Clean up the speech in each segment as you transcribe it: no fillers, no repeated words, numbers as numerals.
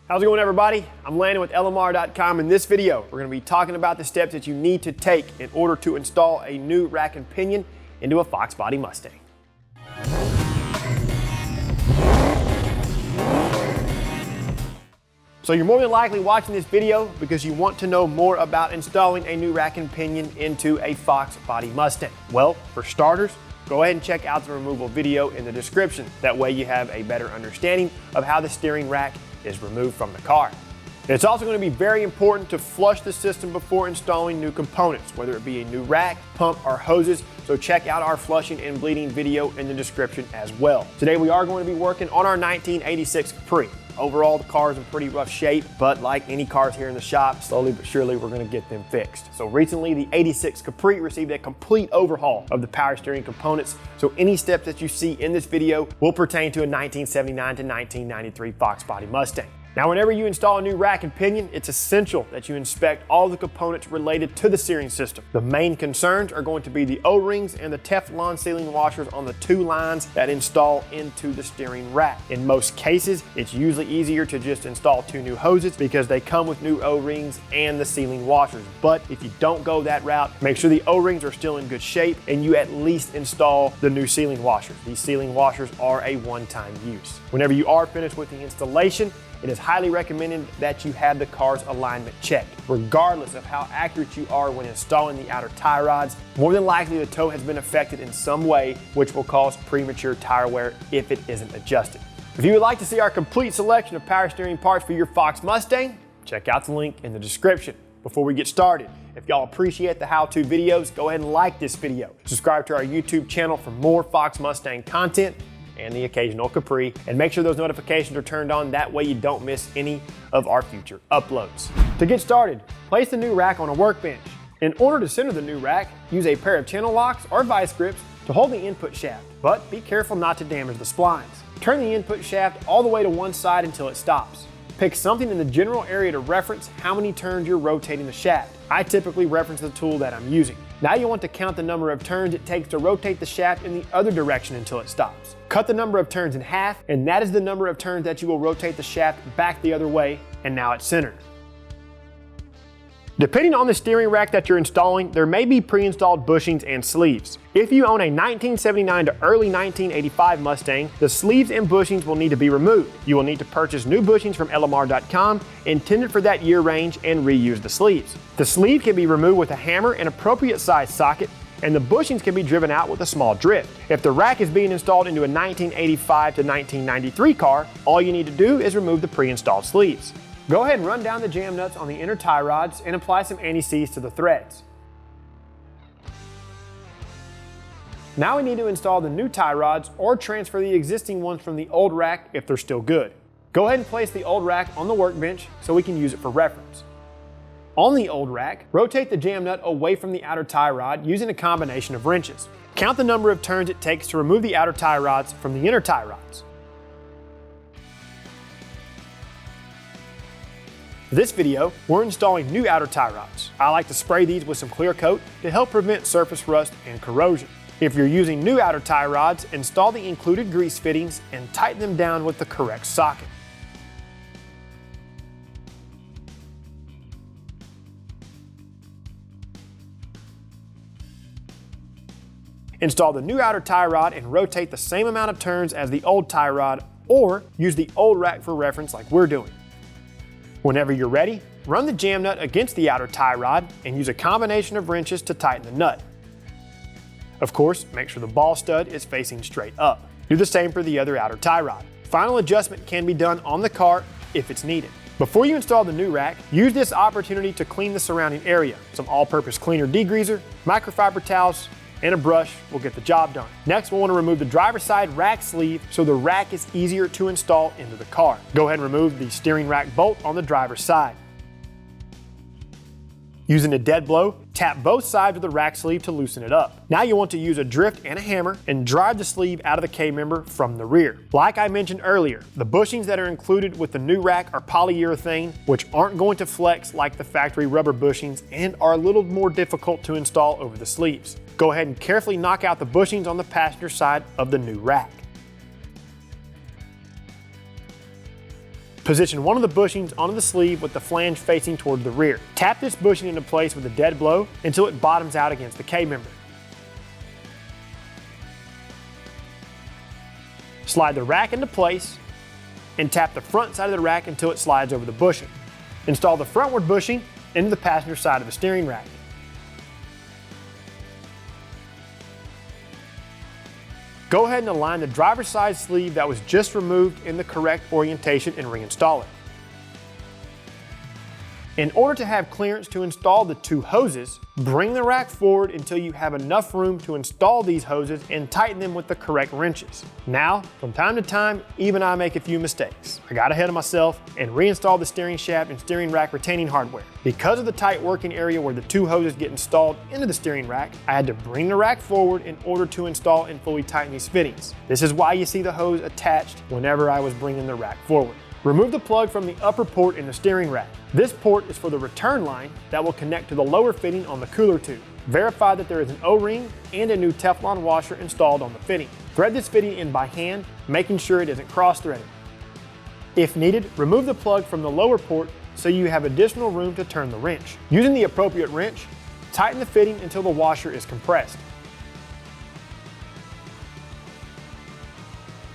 How's it going, everybody? I'm Landan with LMR.com. In this video, we're going to be talking about the steps that you need to take in order to install a new rack and pinion into a Fox Body Mustang. So you're more than likely watching this video because you want to know more about installing a new rack and pinion into a Fox Body Mustang. Well, for starters, go ahead and check out the removal video in the description. That way you have a better understanding of how the steering rack is removed from the car. It's also going to be very important to flush the system before installing new components, whether it be a new rack, pump, or hoses. So check out our flushing and bleeding video in the description as well. Today we are going to be working on our 1986 Capri. Overall, the car is in pretty rough shape, but like any cars here in the shop, slowly but surely we're going to get them fixed. So recently, the 86 Capri received a complete overhaul of the power steering components. So any steps that you see in this video will pertain to a 1979 to 1993 Fox Body Mustang. Now, whenever you install a new rack and pinion, it's essential that you inspect all the components related to the steering system. The main concerns are going to be the O-rings and the Teflon sealing washers on the two lines that install into the steering rack. In most cases, it's usually easier to just install two new hoses because they come with new O-rings and the sealing washers. But if you don't go that route, make sure the O-rings are still in good shape and you at least install the new sealing washers. These sealing washers are a one-time use. Whenever you are finished with the installation, it is highly recommended that you have the car's alignment checked. Regardless of how accurate you are when installing the outer tie rods, more than likely the toe has been affected in some way, which will cause premature tire wear if it isn't adjusted. If you would like to see our complete selection of power steering parts for your Fox Mustang, check out the link in the description. Before we get started, if y'all appreciate the how-to videos, go ahead and like this video. Subscribe to our YouTube channel for more Fox Mustang content and the occasional Capri, and make sure those notifications are turned on. That way you don't miss any of our future uploads. To get started, place the new rack on a workbench. In order to center the new rack, use a pair of channel locks or vice grips to hold the input shaft, but be careful not to damage the splines. Turn the input shaft all the way to one side until it stops. Pick something in the general area to reference how many turns you're rotating the shaft. I typically reference the tool that I'm using. Now you want to count the number of turns it takes to rotate the shaft in the other direction until it stops. Cut the number of turns in half, and that is the number of turns that you will rotate the shaft back the other way, and now it's centered. Depending on the steering rack that you're installing, there may be pre-installed bushings and sleeves. If you own a 1979 to early 1985 Mustang, the sleeves and bushings will need to be removed. You will need to purchase new bushings from LMR.com intended for that year range and reuse the sleeves. The sleeve can be removed with a hammer and appropriate size socket, and the bushings can be driven out with a small drift. If the rack is being installed into a 1985 to 1993 car, all you need to do is remove the pre-installed sleeves. Go ahead and run down the jam nuts on the inner tie rods and apply some anti-seize to the threads. Now we need to install the new tie rods or transfer the existing ones from the old rack if they're still good. Go ahead and place the old rack on the workbench so we can use it for reference. On the old rack, rotate the jam nut away from the outer tie rod using a combination of wrenches. Count the number of turns it takes to remove the outer tie rods from the inner tie rods. For this video, we're installing new outer tie rods. I like to spray these with some clear coat to help prevent surface rust and corrosion. If you're using new outer tie rods, install the included grease fittings and tighten them down with the correct socket. Install the new outer tie rod and rotate the same amount of turns as the old tie rod, or use the old rack for reference like we're doing. Whenever you're ready, run the jam nut against the outer tie rod and use a combination of wrenches to tighten the nut. Of course, make sure the ball stud is facing straight up. Do the same for the other outer tie rod. Final adjustment can be done on the car if it's needed. Before you install the new rack, use this opportunity to clean the surrounding area. Some all-purpose cleaner degreaser, microfiber towels, and a brush will get the job done. Next, we'll want to remove the driver's side rack sleeve so the rack is easier to install into the car. Go ahead and remove the steering rack bolt on the driver's side. Using a dead blow, tap both sides of the rack sleeve to loosen it up. Now you want to use a drift and a hammer and drive the sleeve out of the K-member from the rear. Like I mentioned earlier, the bushings that are included with the new rack are polyurethane, which aren't going to flex like the factory rubber bushings and are a little more difficult to install over the sleeves. Go ahead and carefully knock out the bushings on the passenger side of the new rack. Position one of the bushings onto the sleeve with the flange facing towards the rear. Tap this bushing into place with a dead blow until it bottoms out against the K-member. Slide the rack into place and tap the front side of the rack until it slides over the bushing. Install the frontward bushing into the passenger side of the steering rack. Go ahead and align the driver's side sleeve that was just removed in the correct orientation and reinstall it. In order to have clearance to install the two hoses, bring the rack forward until you have enough room to install these hoses and tighten them with the correct wrenches. Now, from time to time, even I make a few mistakes. I got ahead of myself and reinstalled the steering shaft and steering rack retaining hardware. Because of the tight working area where the two hoses get installed into the steering rack, I had to bring the rack forward in order to install and fully tighten these fittings. This is why you see the hose attached whenever I was bringing the rack forward. Remove the plug from the upper port in the steering rack. This port is for the return line that will connect to the lower fitting on the cooler tube. Verify that there is an O-ring and a new Teflon washer installed on the fitting. Thread this fitting in by hand, making sure it isn't cross-threaded. If needed, remove the plug from the lower port so you have additional room to turn the wrench. Using the appropriate wrench, tighten the fitting until the washer is compressed.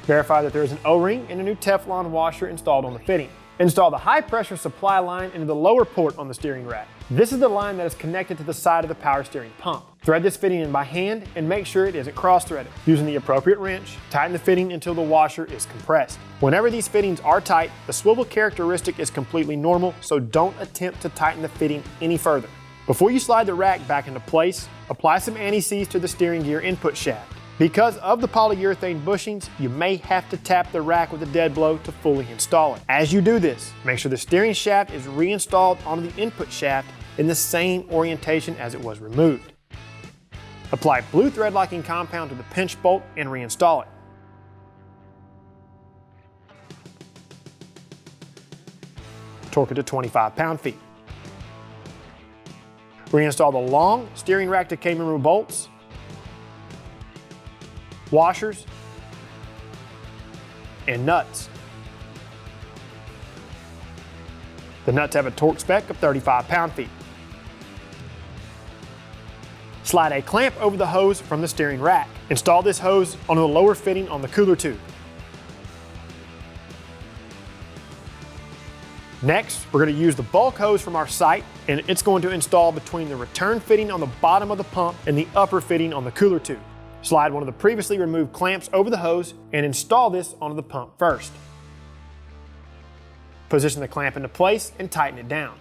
Verify that there is an O-ring and a new Teflon washer installed on the fitting. Install the high pressure supply line into the lower port on the steering rack. This is the line that is connected to the side of the power steering pump. Thread this fitting in by hand and make sure it isn't cross-threaded. Using the appropriate wrench, tighten the fitting until the washer is compressed. Whenever these fittings are tight, the swivel characteristic is completely normal, so don't attempt to tighten the fitting any further. Before you slide the rack back into place, apply some anti-seize to the steering gear input shaft. Because of the polyurethane bushings, you may have to tap the rack with a dead blow to fully install it. As you do this, make sure the steering shaft is reinstalled onto the input shaft in the same orientation as it was removed. Apply blue thread locking compound to the pinch bolt and reinstall it. Torque it to 25 pound-feet. Reinstall the long steering rack to K-member bolts, washers, and nuts. The nuts have a torque spec of 35 pound-feet. Slide a clamp over the hose from the steering rack. Install this hose onto the lower fitting on the cooler tube. Next, we're going to use the bulk hose from our site, and it's going to install between the return fitting on the bottom of the pump and the upper fitting on the cooler tube. Slide one of the previously removed clamps over the hose and install this onto the pump first. Position the clamp into place and tighten it down.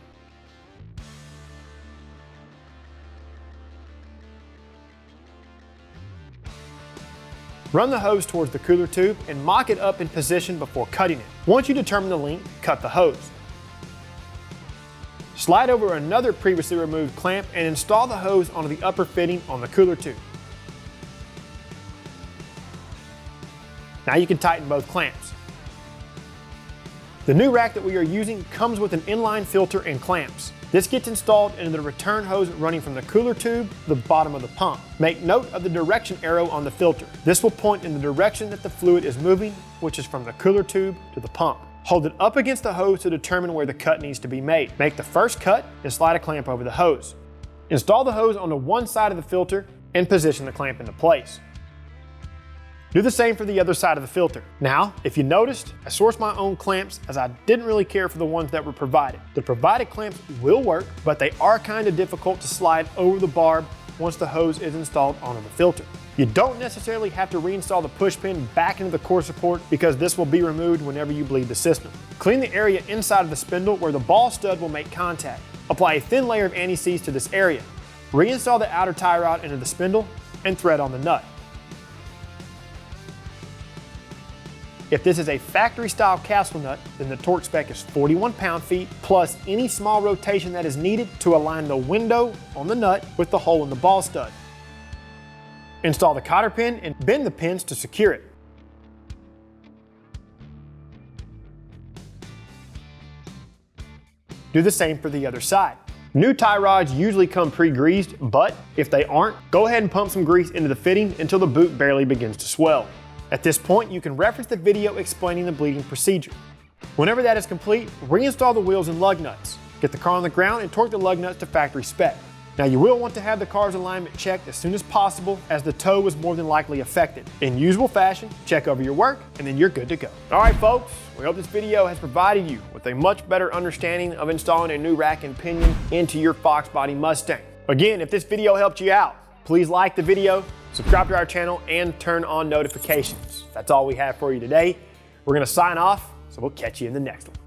Run the hose towards the cooler tube and mock it up in position before cutting it. Once you determine the length, cut the hose. Slide over another previously removed clamp and install the hose onto the upper fitting on the cooler tube. Now you can tighten both clamps. The new rack that we are using comes with an inline filter and clamps. This gets installed into the return hose running from the cooler tube to the bottom of the pump. Make note of the direction arrow on the filter. This will point in the direction that the fluid is moving, which is from the cooler tube to the pump. Hold it up against the hose to determine where the cut needs to be made. Make the first cut and slide a clamp over the hose. Install the hose onto one side of the filter and position the clamp into place. Do the same for the other side of the filter. Now, if you noticed, I sourced my own clamps as I didn't really care for the ones that were provided. The provided clamps will work, but they are kind of difficult to slide over the barb once the hose is installed onto the filter. You don't necessarily have to reinstall the push pin back into the core support because this will be removed whenever you bleed the system. Clean the area inside of the spindle where the ball stud will make contact. Apply a thin layer of anti-seize to this area. Reinstall the outer tie rod into the spindle and thread on the nut. If this is a factory style castle nut, then the torque spec is 41 pound-feet plus any small rotation that is needed to align the window on the nut with the hole in the ball stud. Install the cotter pin and bend the pins to secure it. Do the same for the other side. New tie rods usually come pre-greased, but if they aren't, go ahead and pump some grease into the fitting until the boot barely begins to swell. At this point, you can reference the video explaining the bleeding procedure. Whenever that is complete, reinstall the wheels and lug nuts. Get the car on the ground and torque the lug nuts to factory spec. Now you will want to have the car's alignment checked as soon as possible, as the toe was more than likely affected. In usual fashion, check over your work and then you're good to go. All right folks, we hope this video has provided you with a much better understanding of installing a new rack and pinion into your Fox Body Mustang. Again, if this video helped you out, please like the video, subscribe to our channel, and turn on notifications. That's all we have for you today. We're gonna sign off, so we'll catch you in the next one.